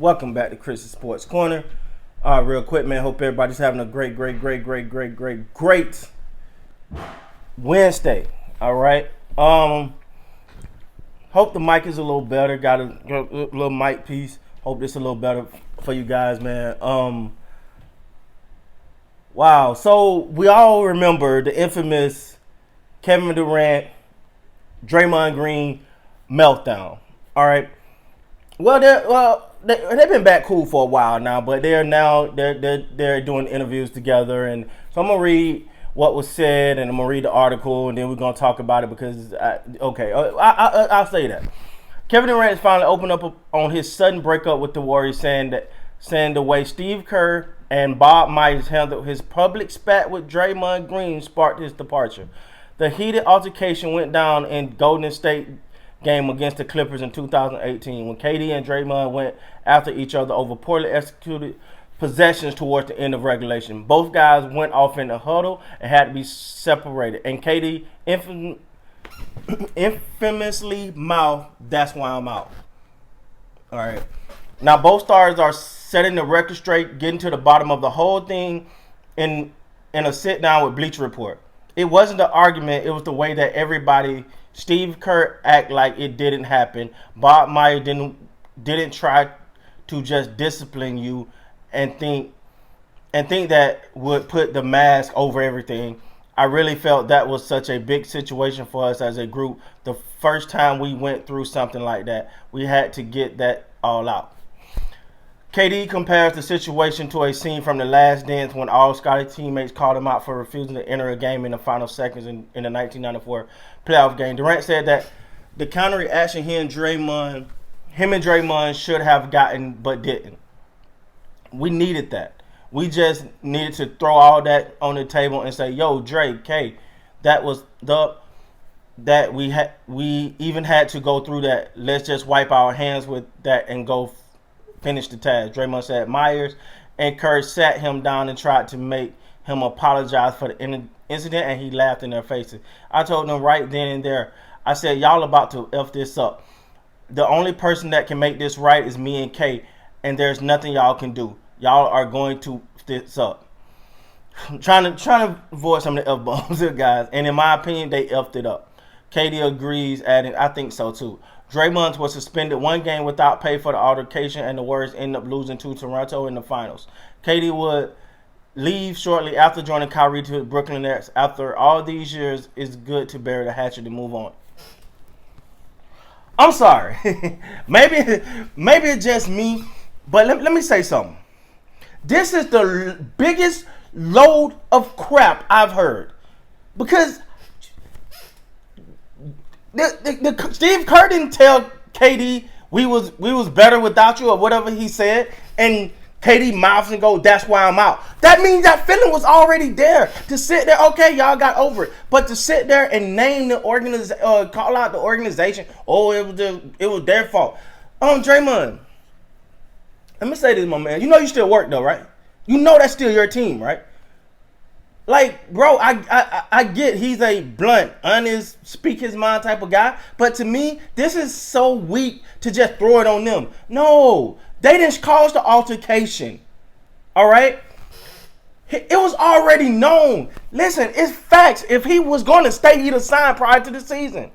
Welcome back to Chris's Sports Corner. Real quick, man. Hope everybody's having a great Wednesday. All right. Hope the mic is a little better. Got a little mic piece. Hope this is a little better for you guys, man. Wow. So we all remember the infamous Kevin Durant, Draymond Green meltdown. All right. They've been back cool for a while now, but they're doing interviews together, and so I'm gonna read what was said, and I'm gonna read the article, and then we're gonna talk about it because I'll say that Kevin Durant has finally opened up on his sudden breakup with the Warriors, saying the way Steve Kerr and Bob Meyers handled his public spat with Draymond Green sparked his departure. The heated altercation went down in Golden State game against the Clippers in 2018 when KD and Draymond went after each other over poorly executed possessions towards the end of regulation. Both guys went off in a huddle and had to be separated. And KD infamously mouthed, "That's why I'm out." All right. Now both stars are setting the record straight, getting to the bottom of the whole thing in a sit down with Bleacher Report. It wasn't the argument, it was the way that everybody. Steve Kerr act like it didn't happen. Bob Meyers didn't try to just discipline you and think that would put the mask over everything. I really felt that was such a big situation for us as a group. The first time we went through something like that, we had to get that all out. KD compares the situation to a scene from The Last Dance when all Scotty teammates called him out for refusing to enter a game in the final seconds in the 1994 playoff game. Durant said that the counter reaction him and Draymond should have gotten but didn't. We needed that. We just needed to throw all that on the table and say, "Yo, Dre, K, that we even had to go through that. Let's just wipe our hands with that and go finish the task." Draymond said Meyers and Kerr sat him down and tried to make him apologize for the incident, and he laughed in their faces. I told them right then and there, I said, "Y'all about to F this up. The only person that can make this right is me and K, and there's nothing y'all can do. Y'all are going to F this up." I'm trying to avoid some of the F-bombs here, guys, and in my opinion, they F'd it up. KD agrees, adding, "I think so too." Draymond was suspended one game without pay for the altercation, and the Warriors ended up losing to Toronto in the finals. KD would leave shortly after joining Kyrie to the Brooklyn Nets. After all these years, it's good to bury the hatchet and move on. I'm sorry. maybe it's just me, but let me say something. This is the biggest load of crap I've heard. Because the Steve Kerr didn't tell KD we was better without you or whatever he said, and KD mouths and go, "That's why I'm out." That means that feeling was already there. To sit there, okay, y'all got over it, but to sit there and name the organization, call out the organization, "Oh, it was their fault." Draymond, let me say this, my man. You know you still work though, right? You know that's still your team, right? Like, bro, I get he's a blunt, honest, speak his mind type of guy. But to me, this is so weak to just throw it on them. No, they didn't cause the altercation. All right? It was already known. Listen, it's facts. If he was going to stay, he'd have signed prior to the season.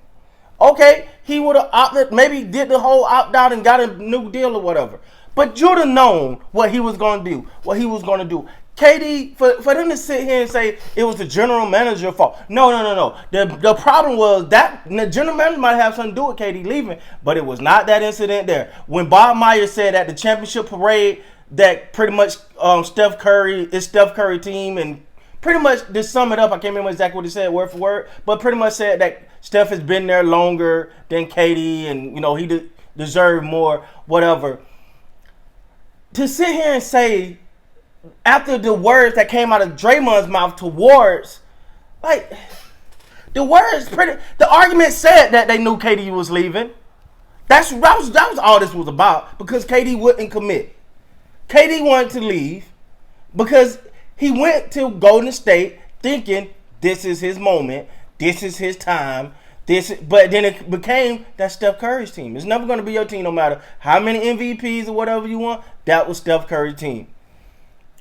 Okay, he would have opted, maybe did the whole opt-out and got a new deal or whatever. But you'd have known what he was going to do, what he was going to do. KD, for them to sit here and say it was the general manager's fault. No. The problem was that the general manager might have something to do with KD leaving, but it was not that incident there. When Bob Meyers said at the championship parade that pretty much Steph Curry team, and pretty much to sum it up, I can't remember exactly what he said word for word, but pretty much said that Steph has been there longer than KD, and he deserved more, whatever. To sit here and say, after the words that came out of Draymond's mouth towards, like, the argument said that they knew KD was leaving. That was all this was about, because KD wouldn't commit. KD wanted to leave because he went to Golden State thinking this is his moment, this is his time, But then it became that Steph Curry's team. It's never going to be your team no matter how many MVPs or whatever you want. That was Steph Curry's team.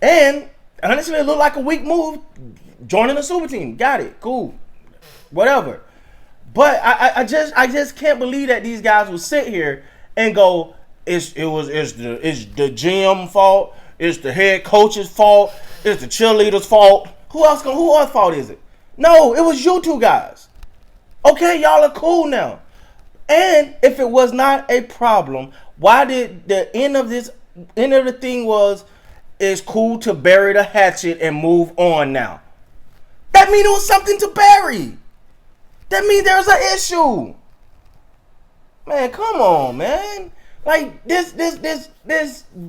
And honestly, it looked like a weak move joining a super team. Got it. Cool. Whatever. But I just can't believe that these guys would sit here and go, it's the GM fault, it's the head coach's fault, it's the cheerleader's fault. Who else fault is it? No, it was you two guys. Okay, y'all are cool now. And if it was not a problem, why did the end of the thing was it's cool to bury the hatchet and move on now? That means it was something to bury. That means there's an issue. Man, come on, man. Like this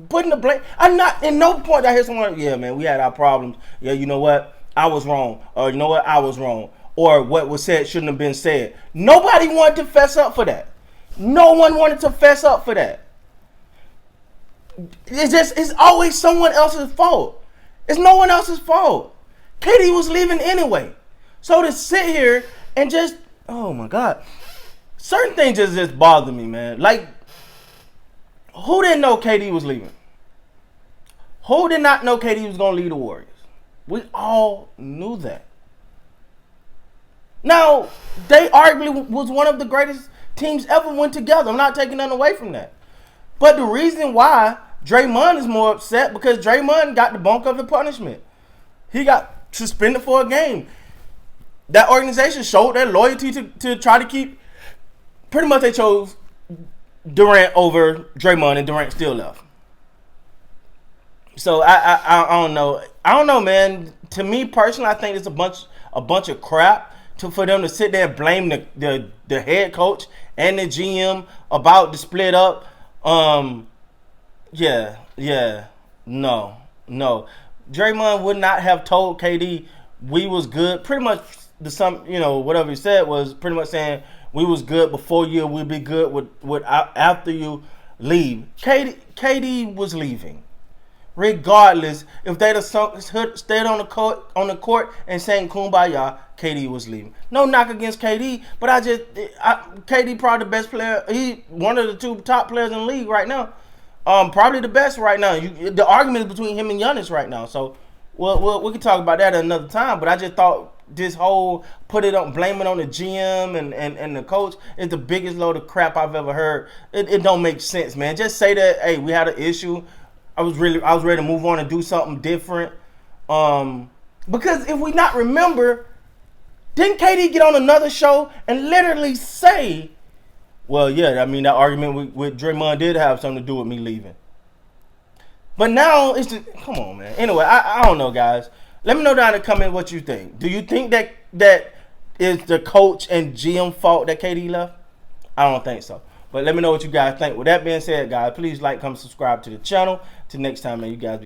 putting the blame. I'm not in no point I hear someone, yeah, man, we had our problems. Yeah, you know what? I was wrong. Or you know what? I was wrong. Or what was said shouldn't have been said. Nobody wanted to fess up for that. No one wanted to fess up for that. It's always someone else's fault. It's no one else's fault. Katie was leaving anyway. So to sit here and just, oh my God. Certain things just bother me, man. Like, who didn't know KD was leaving? Who did not know KD was going to leave the Warriors? We all knew that. Now, they arguably was one of the greatest teams ever went together. I'm not taking nothing away from that. But the reason why Draymond is more upset because Draymond got the bulk of the punishment. He got suspended for a game. That organization showed their loyalty to try to keep. Pretty much they chose Durant over Draymond, and Durant still left. So I don't know. I don't know, man. To me personally, I think it's a bunch of crap for them to sit there and blame the head coach and the GM about the split up. No. Draymond would not have told KD we was good. Pretty much whatever he said was pretty much saying we was good before you, we'll be good with after you leave. KD was leaving. Regardless, if they'd have stayed on the court and sang Kumbaya, KD was leaving. No knock against KD, but KD probably the best player. He one of the two top players in the league right now. Probably the best right now. The argument is between him and Giannis right now. So, we can talk about that at another time. But I just thought this whole blame it on the GM and the coach is the biggest load of crap I've ever heard. It don't make sense, man. Just say that, hey, we had an issue. I was ready to move on and do something different. Because if we not remember, didn't KD get on another show and literally say, well, yeah, I mean, that argument with Draymond did have something to do with me leaving. But now it's just, come on, man. Anyway, I don't know, guys. Let me know down in the comment what you think. Do you think that is the coach and GM fault that KD left? I don't think so. But let me know what you guys think. With that being said, guys, please like, comment, subscribe to the channel. Till next time, man, you guys be